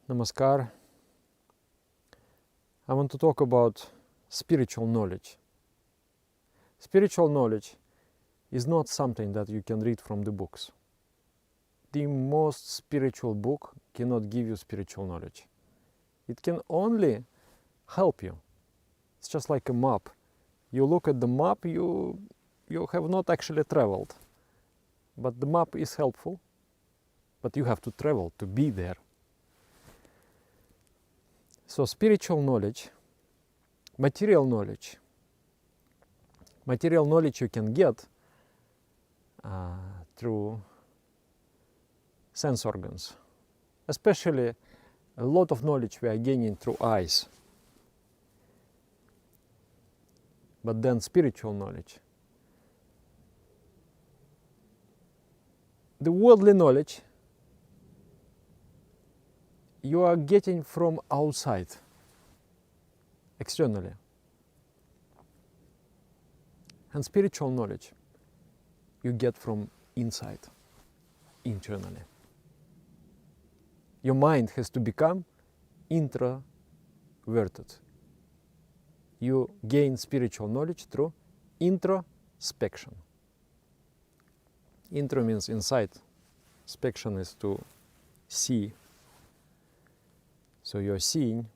Namaskar. I want to talk about spiritual knowledge. Spiritual knowledge is not something that you can read from the books. The most spiritual book cannot give you spiritual knowledge. It can only help you. It's just like a map. You look at the map, you have not actually traveled. But the map is helpful, but you have to travel to be there. So spiritual knowledge, material knowledge you can get through sense organs. Especially a lot of knowledge we are gaining through eyes. But then spiritual knowledge. The worldly knowledge you are getting from outside, externally. And spiritual knowledge you get from inside, internally. Your mind has to become introverted. You gain spiritual knowledge through introspection. Intro means inside. Spection is to see. So you're seeing,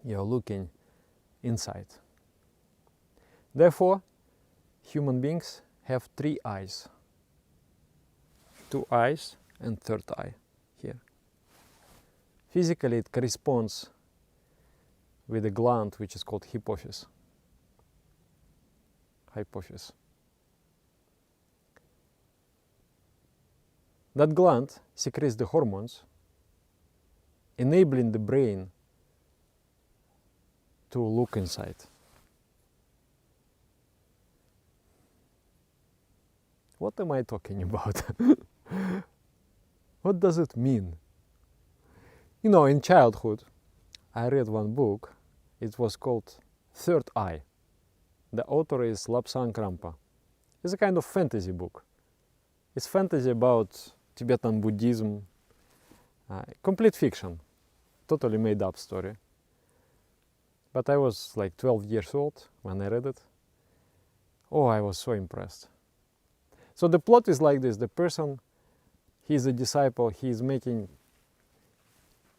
you're looking inside. Therefore, human beings have three eyes. Two eyes and third eye here. Physically it corresponds with a gland which is called hypophysis. Hypophysis. That gland secretes the hormones enabling the brain to look inside. What am I talking about? What does it mean? You know, in childhood, I read one book. It was called Third Eye. The author is Lapsang Rampa. It's a kind of fantasy book. It's fantasy about Tibetan Buddhism, complete fiction. Totally made up story. But I was like 12 years old when I read it. Oh, I was so impressed. So the plot is like this. The person, he's a disciple, he's making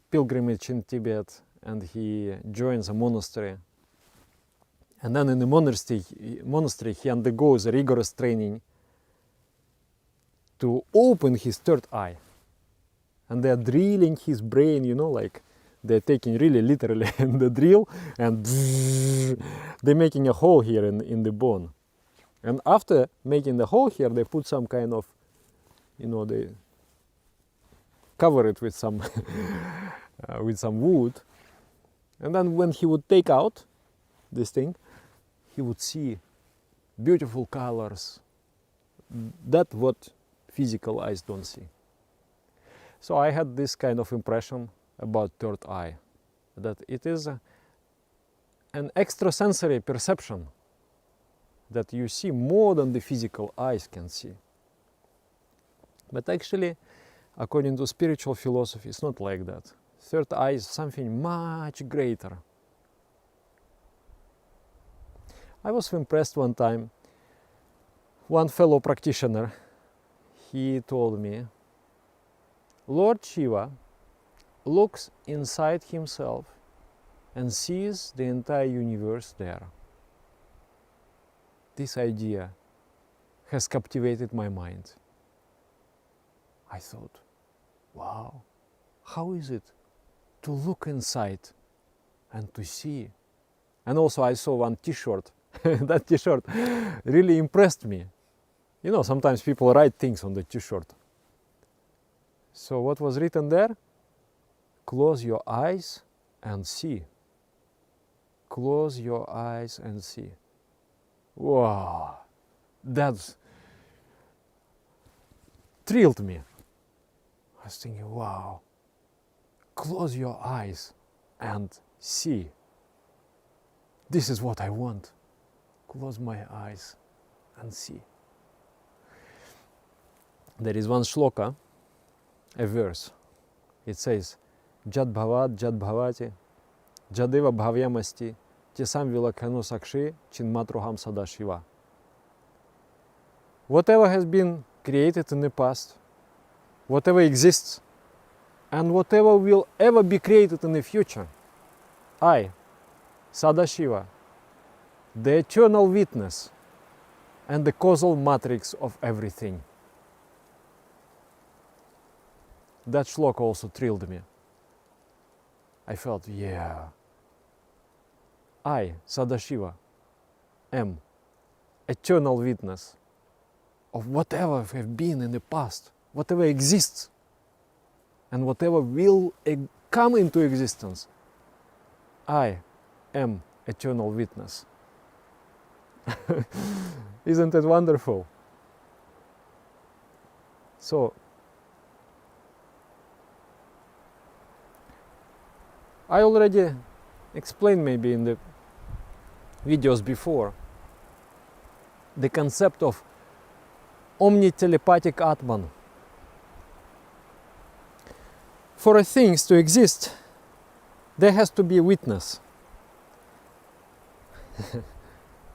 pilgrimage in Tibet and he joins a monastery. And then in the monastery he undergoes a rigorous training to open his third eye. And they're drilling his brain, you know, like they're taking really literally the drill and they're making a hole here in the bone. And after making the hole here, they put some kind of, you know, they cover it with some with some wood. And then when he would take out this thing, he would see beautiful colors. That's what physical eyes don't see. So I had this kind of impression about third eye, that it is an extrasensory perception that you see more than the physical eyes can see. But actually, according to spiritual philosophy, it's not like that. Third eye is something much greater. I was impressed one time. One fellow practitioner, he told me, Lord Shiva looks inside himself and sees the entire universe there. This idea has captivated my mind. I thought, wow, how is it to look inside and to see? And also I saw one t-shirt. That t-shirt really impressed me. You know, sometimes people write things on the t-shirt. So what was written there? Close your eyes and see. Close your eyes and see. Wow, that's thrilled me. I was thinking, wow, close your eyes and see. This is what I want. Close my eyes and see. There is one shloka, a verse. It says, yadbhavati, yadeva bhavyamasti, Teśáḿ vilakśańo sákśii, cinmátro'haḿ Sadashivah. Whatever has been created in the past, whatever exists, and whatever will ever be created in the future, I, Sadashivah, the eternal witness and the causal matrix of everything. That shloka also thrilled me. I felt, yeah, I, Sadashivah, am eternal witness of whatever have been in the past, whatever exists, and whatever will come into existence. I am eternal witness. Isn't it wonderful? So, I already explained maybe in the videos before the concept of omnitelepathic Atman. For things to exist, there has to be a witness.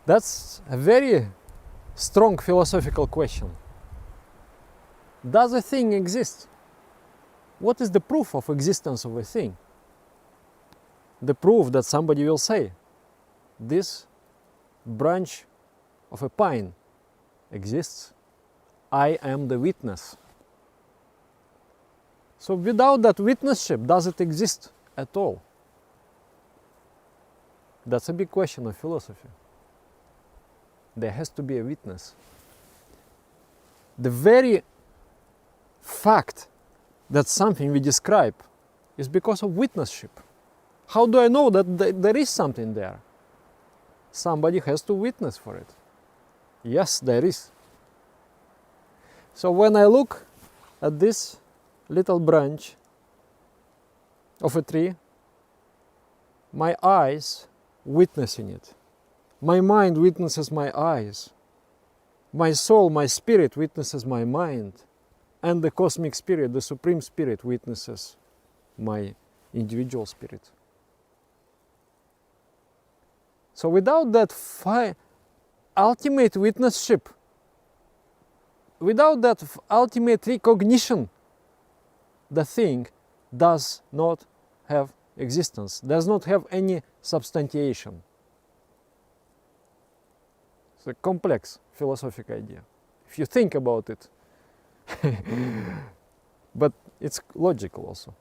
That's a very strong philosophical question. Does a thing exist? What is the proof of existence of a thing? The proof that somebody will say, this branch of a pine exists. I am the witness. So without that witnessship, does it exist at all? That's a big question of philosophy. There has to be a witness. The very fact that something we describe is because of witnessship. How do I know that there is something there? Somebody has to witness for it. Yes, there is. So when I look at this little branch of a tree, my eyes witnessing it. My mind witnesses my eyes. My soul, my spirit witnesses my mind. And the cosmic spirit, the supreme spirit, witnesses my individual spirit. So without that ultimate witnessship, without that ultimate recognition, the thing does not have existence, does not have any substantiation. It's a complex philosophical idea, if you think about it. But it's logical also.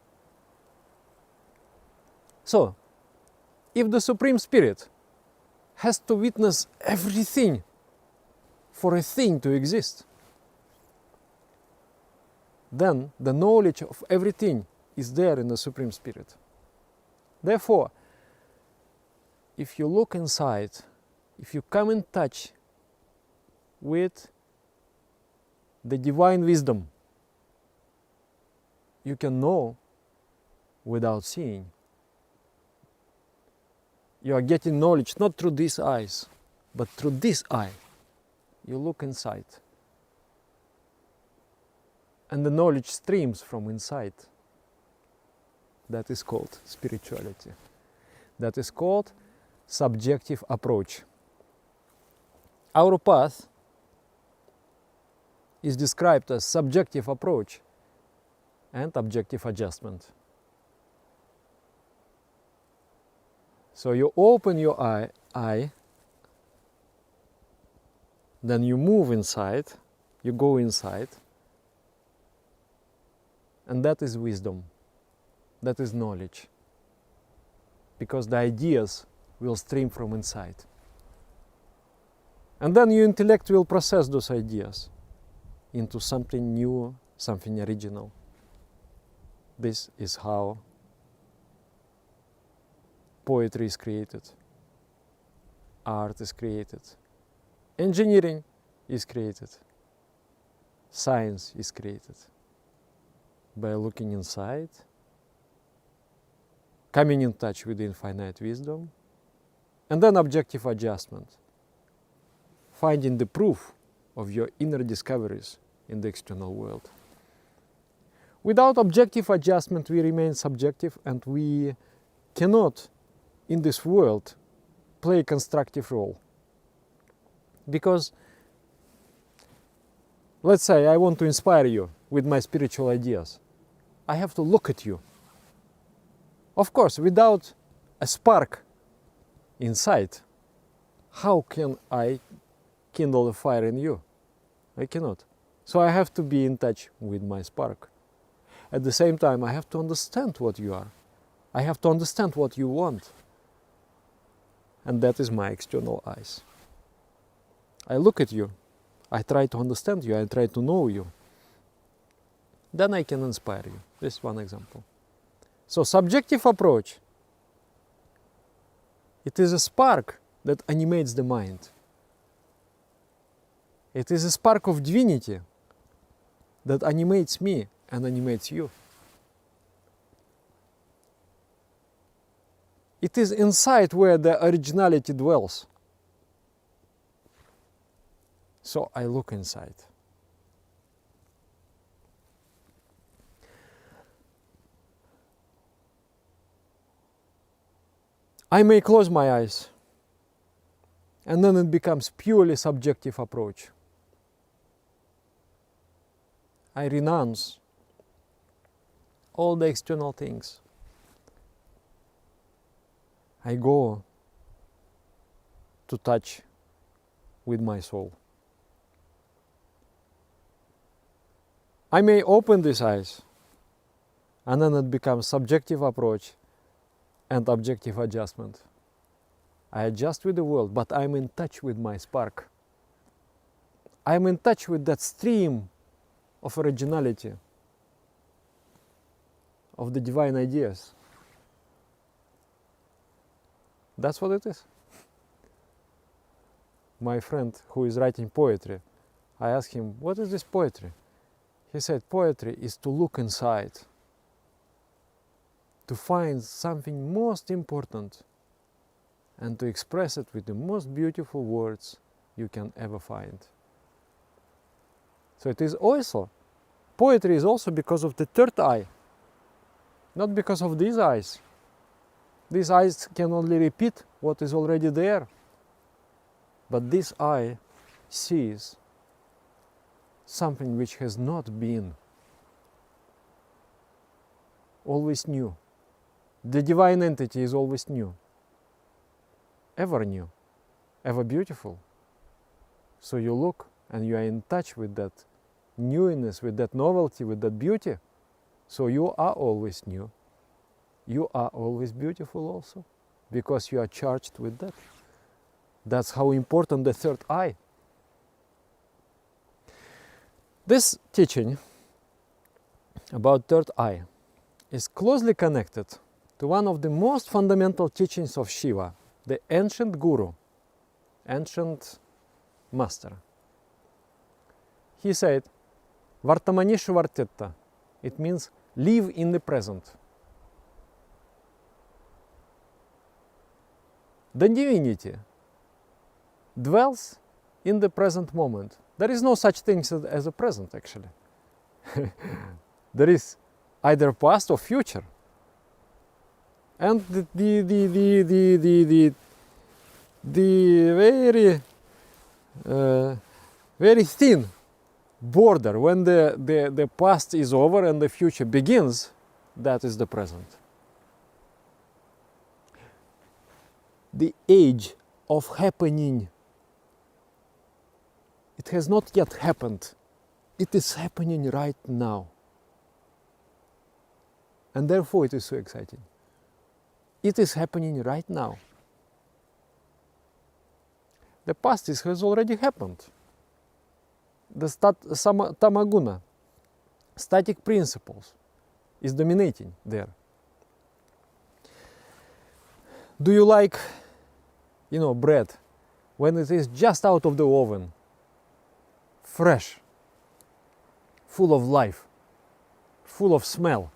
So, if the Supreme Spirit has to witness everything for a thing to exist, then the knowledge of everything is there in the Supreme Spirit. Therefore, if you look inside, if you come in touch with the divine wisdom, you can know without seeing. You are getting knowledge not through these eyes, but through this eye. You look inside. And the knowledge streams from inside. That is called spirituality. That is called subjective approach. Our path is described as subjective approach and objective adjustment. So you open your eye, then you move inside, you go inside, and that is wisdom, that is knowledge, because the ideas will stream from inside. And then your intellect will process those ideas into something new, something original. This is how poetry is created, art is created, engineering is created, science is created. By looking inside, coming in touch with the infinite wisdom, and then objective adjustment, finding the proof of your inner discoveries in the external world. Without objective adjustment, we remain subjective, and we cannot, in this world, play a constructive role. Because, let's say I want to inspire you with my spiritual ideas. I have to look at you. Of course, without a spark inside, how can I kindle a fire in you? I cannot. So I have to be in touch with my spark. At the same time, I have to understand what you are. I have to understand what you want. And that is my external eyes. I look at you. I try to understand you. I try to know you. Then I can inspire you. This is one example. So subjective approach, it is a spark that animates the mind. It is a spark of divinity that animates me and animates you. It is inside where the originality dwells. So I look inside. I may close my eyes, and then it becomes purely subjective approach. I renounce all the external things. I go to touch with my soul. I may open these eyes, and then it becomes subjective approach and objective adjustment. I adjust with the world, but I'm in touch with my spark. I'm in touch with that stream of originality, of the divine ideas. That's what it is. My friend who is writing poetry, I asked him, what is this poetry? He said, poetry is to look inside, to find something most important and to express it with the most beautiful words you can ever find. So it is also, poetry is also because of the third eye, not because of these eyes. These eyes can only repeat what is already there. But this eye sees something which has not been, always new. The divine entity is always new, ever beautiful. So you look and you are in touch with that newness, with that novelty, with that beauty. So you are always new. You are always beautiful also, because you are charged with that. That's how important the third eye. This teaching about third eye is closely connected to one of the most fundamental teachings of Shiva, the ancient guru, ancient master. He said, Vartamanishu Vartetta. It means live in the present. The divinity dwells in the present moment. There is no such thing as a present, actually. There is either past or future. And the very thin border, when the past is over and the future begins, that is the present. The age of happening, it has not yet happened. It is happening right now. And therefore it is so exciting. It is happening right now. The past has already happened. The tamaguna, static principles, is dominating there. Do you like, bread when it is just out of the oven, fresh, full of life, full of smell?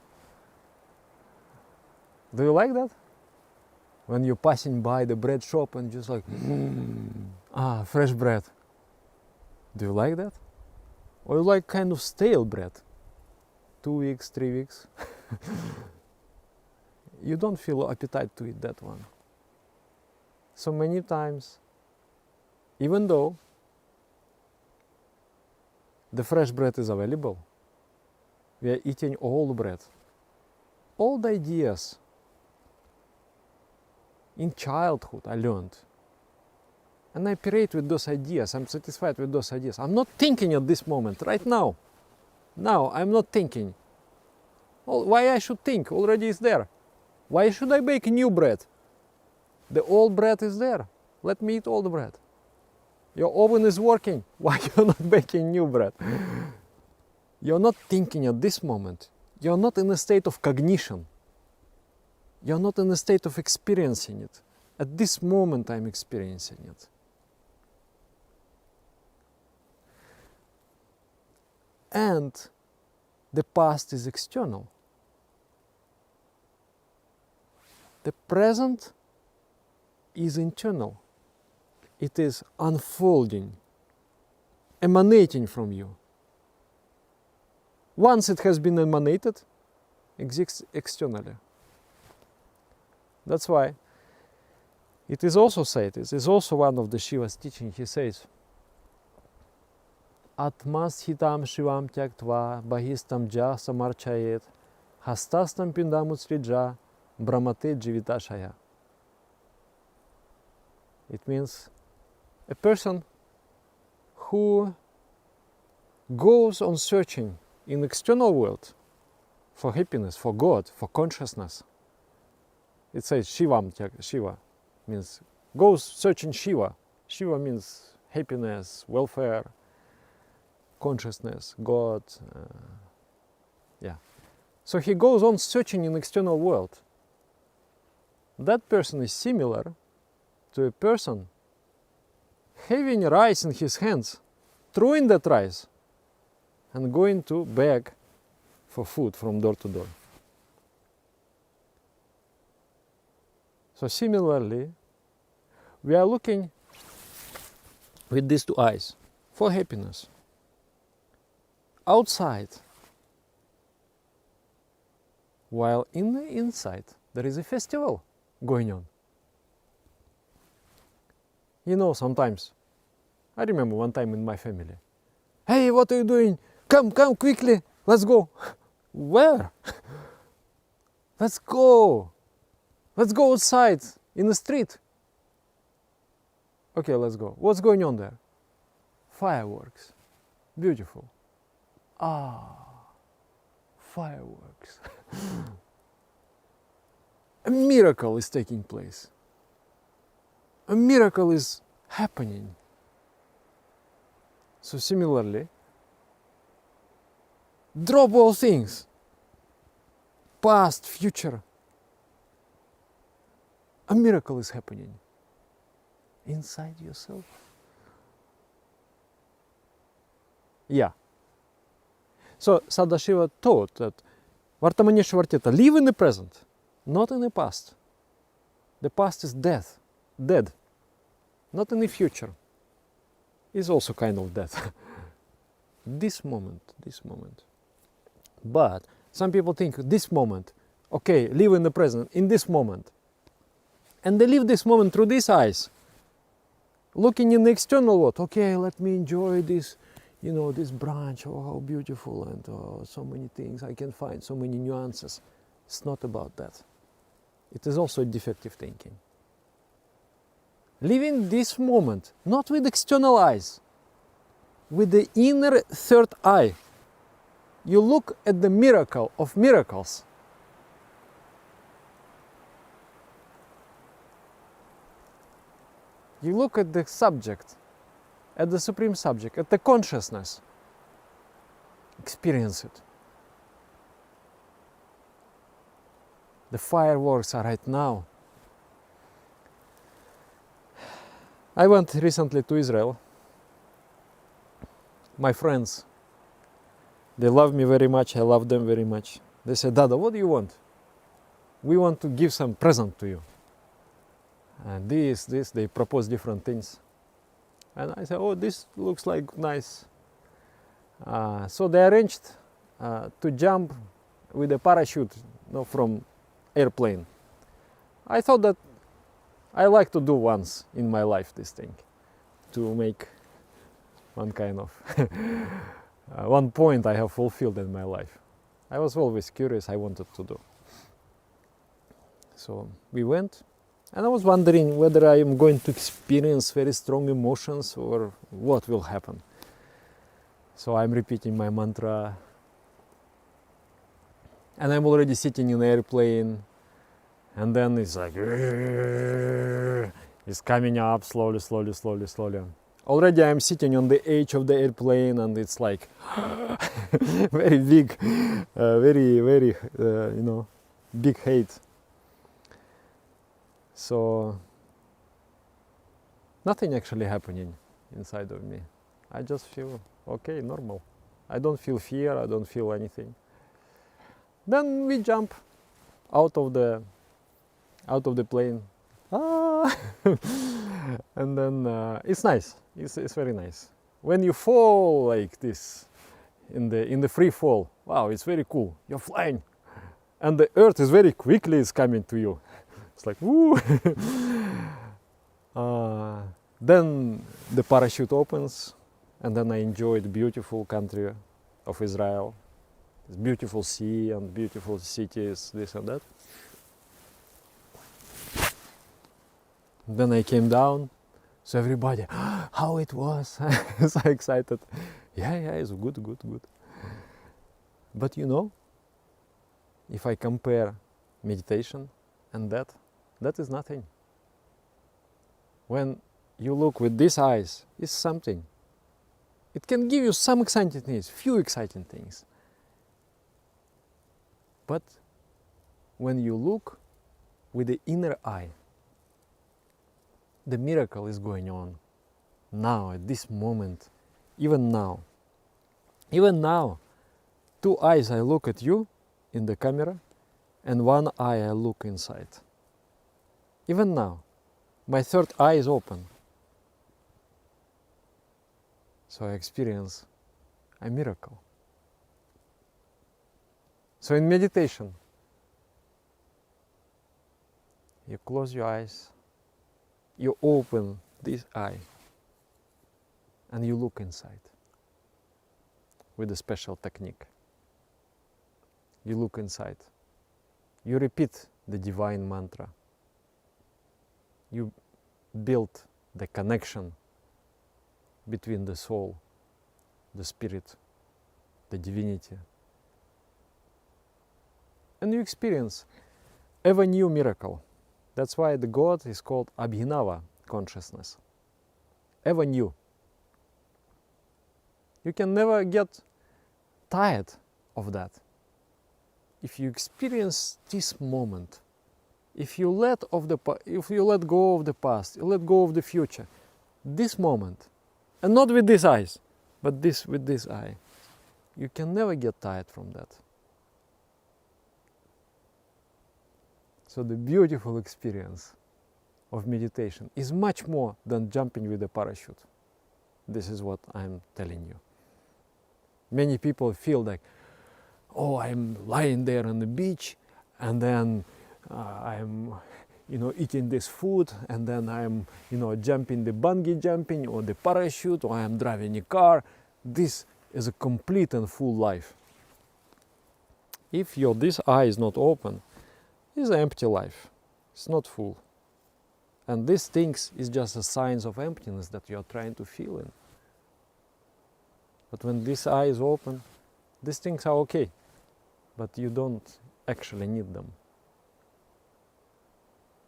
Do you like that? When you're passing by the bread shop and just like, fresh bread. Do you like that? Or you like kind of stale bread? 2 weeks, 3 weeks, you don't feel appetite to eat that one. So many times, even though the fresh bread is available, we are eating old bread. Old ideas. In childhood I learned. And I operate with those ideas. I'm satisfied with those ideas. I'm not thinking at this moment, right now. Now I'm not thinking. Oh, why I should think? Already is there. Why should I bake new bread? The old bread is there. Let me eat old bread. Your oven is working. Why you're not baking new bread? You're not thinking at this moment. You're not in a state of cognition. You're not in a state of experiencing it. At this moment I'm experiencing it. And the past is external. The present is internal. It is unfolding, emanating from you. Once it has been emanated, exists externally. That's why it is also said, it is also one of the Shiva's teaching, he says, Atmashitam Shivam Tyaktva Bahistam Ja Samarchayet Hastastam Pindamutsrija Brahmate Jivitashaya. It means a person who goes on searching in the external world for happiness, for God, for consciousness. It says Shivam, Shiva means goes searching Shiva. Shiva means happiness, welfare, consciousness, God. So he goes on searching in the external world. That person is similar to a person having rice in his hands, throwing that rice and going to beg for food from door to door. So similarly, we are looking with these two eyes for happiness. Outside, while in the inside there is a festival going on. You know, sometimes, I remember one time in my family, hey, what are you doing? Come quickly, let's go. Where? Let's go. Let's go outside, in the street. Okay, let's go. What's going on there? Fireworks. Beautiful. Fireworks. A miracle is taking place. A miracle is happening. So similarly, drop all things. Past, future. A miracle is happening inside yourself. Yeah. So Sadashivah taught that Vartamaneshvartita, live in the present, not in the past. The past is death, dead. Not in the future. Is also kind of death. This moment. But some people think this moment, okay, live in the present, in this moment. And they live this moment through these eyes. Looking in the external world, okay, let me enjoy this, this branch, oh, how beautiful, and so many things I can find, so many nuances. It's not about that. It is also defective thinking. Living this moment, not with external eyes, with the inner third eye. You look at the miracle of miracles. You look at the subject, at the supreme subject, at the consciousness. Experience it. The fireworks are right now. I went recently to Israel. My friends, they love me very much, I love them very much. They said, Dada, what do you want? We want to give some present to you. And this, they propose different things. And I said, oh, this looks like nice. So they arranged to jump with a parachute, from airplane. I thought that I like to do once in my life this thing, to make one kind of one point I have fulfilled in my life. I was always curious, I wanted to do. So we went, and I was wondering whether I am going to experience very strong emotions or what will happen. So I'm repeating my mantra, and I'm already sitting in the airplane, and then it's like, it's coming up slowly. Already I'm sitting on the edge of the airplane, and it's like very big, very, big height. So nothing actually happening inside of me. I just feel okay, normal. I don't feel fear, I don't feel anything. Then we jump out of the plane, and then it's nice. It's very nice. When you fall like this, in the free fall, wow, it's very cool. You're flying, and the earth is very quickly is coming to you. It's like woo. Then the parachute opens, and then I enjoy the beautiful country of Israel. It's beautiful sea and beautiful cities, this and that. Then I came down, so everybody, how it was, so excited. Yeah, it's good. But if I compare meditation and that is nothing. When you look with these eyes, it's something. It can give you some exciting things, few exciting things. But when you look with the inner eye, the miracle is going on now, at this moment, even now. Even now, 2 eyes I look at you in the camera, and 1 eye I look inside. Even now, my 3rd eye is open. So I experience a miracle. So in meditation, you close your eyes, you open this eye, and you look inside with a special technique. You look inside. You repeat the divine mantra. You build the connection between the soul, the spirit, the divinity. And you experience ever new miracle. That's why the God is called Abhinava consciousness. Ever new. You can never get tired of that. If you experience this moment, if you let go of the past, you let go of the future, this moment, and not with these eyes, but with this eye, you can never get tired from that. So the beautiful experience of meditation is much more than jumping with a parachute. This is what I'm telling you. Many people feel like, oh, I'm lying there on the beach, and then I'm eating this food, and then I'm jumping the bungee jumping or the parachute, or I'm driving a car. This is a complete and full life. If this eye is not open, it's an empty life. It's not full. And these things is just a signs of emptiness that you are trying to fill in. But when this eye is open, these things are okay, but you don't actually need them.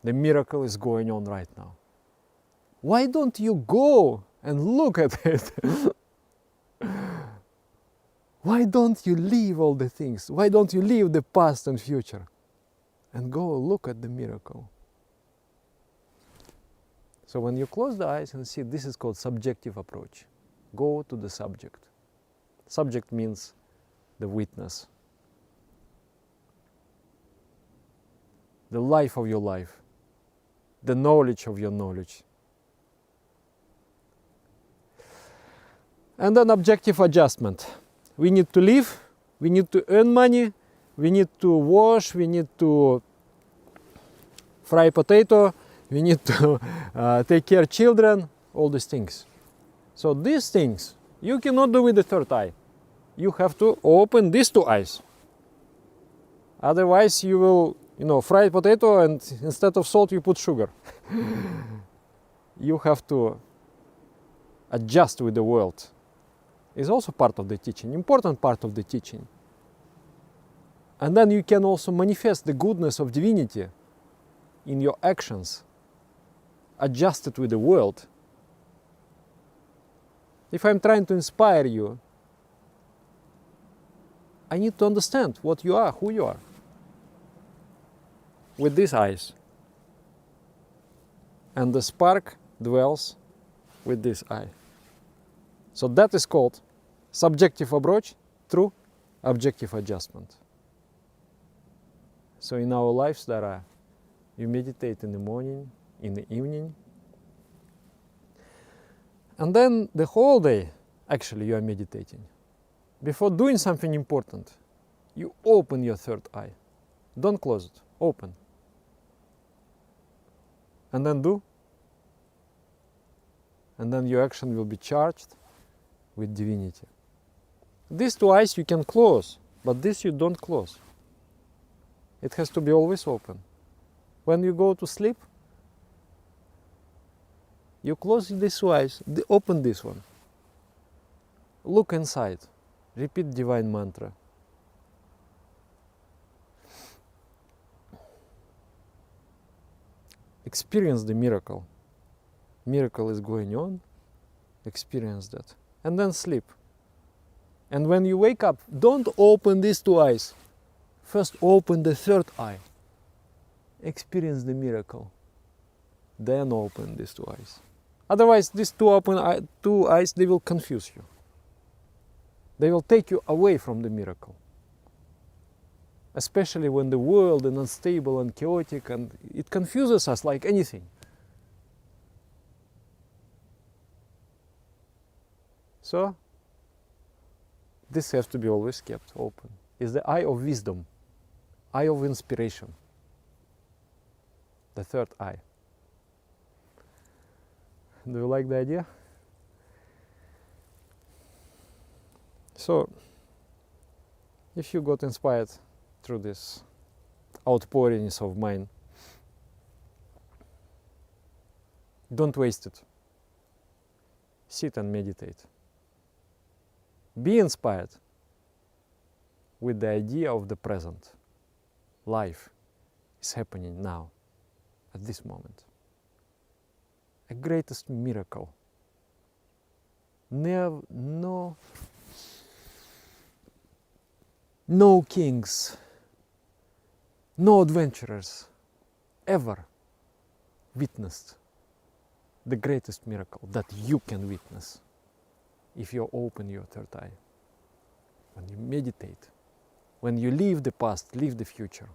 The miracle is going on right now. Why don't you go and look at it? Why don't you leave all the things? Why don't you leave the past and future and go look at the miracle? So when you close the eyes and see, this is called subjective approach. Go to the subject. Subject means the witness. The life of your life. The knowledge of your knowledge. And then objective adjustment. We need to live We need to earn money, we need to wash, we need to fry potato, we need to take care of children, all these things. So these things you cannot do with the third eye. You have to open these two eyes. Otherwise you will, fry potato and instead of salt you put sugar. You have to adjust with the world. It's also part of the teaching, important part of the teaching. And then you can also manifest the goodness of divinity in your actions, adjusted with the world. If I'm trying to inspire you, I need to understand what you are, who you are, with these eyes. And the spark dwells with this eye. So that is called subjective approach through objective adjustment. So in our lives there are, you meditate in the morning, in the evening, and then the whole day actually you are meditating. Before doing something important, you open your third eye. Don't close it, open. And then do. And then your action will be charged with divinity. These two eyes you can close, but this you don't close. It has to be always open. When you go to sleep, you close these two eyes, open this one. Look inside, repeat divine mantra. Experience the miracle. Miracle is going on, experience that. And then sleep. And when you wake up, don't open these two eyes. First open the third eye. Experience the miracle. Then open these two eyes. Otherwise, these two eyes, they will confuse you. They will take you away from the miracle. Especially when the world is unstable and chaotic and it confuses us like anything. So, this has to be always kept open. It's the eye of wisdom, eye of inspiration, the third eye. Do you like the idea? So, if you got inspired through this outpourings of mine, don't waste it. Sit and meditate. Be inspired with the idea of the present. Life is happening now, at this moment. A greatest miracle. No kings, no adventurers ever witnessed the greatest miracle that you can witness if you open your third eye. When you meditate, when you leave the past, leave the future.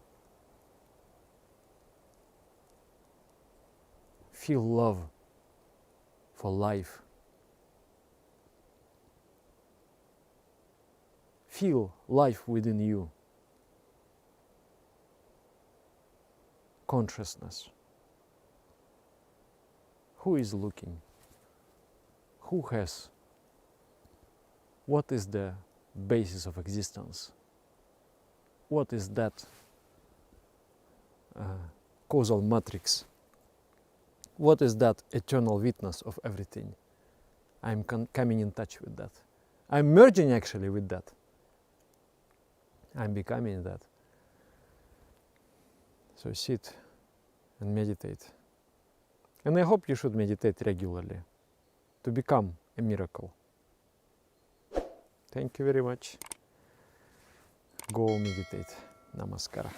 Feel love for life. Feel life within you. Consciousness. Who is looking? Who has? What is the basis of existence? What is that causal matrix? What is that eternal witness of everything? I'm coming in touch with that. I'm merging actually with that. I'm becoming that. So sit and meditate. And I hope you should meditate regularly to become a miracle. Thank you very much. Go meditate. Namaskara.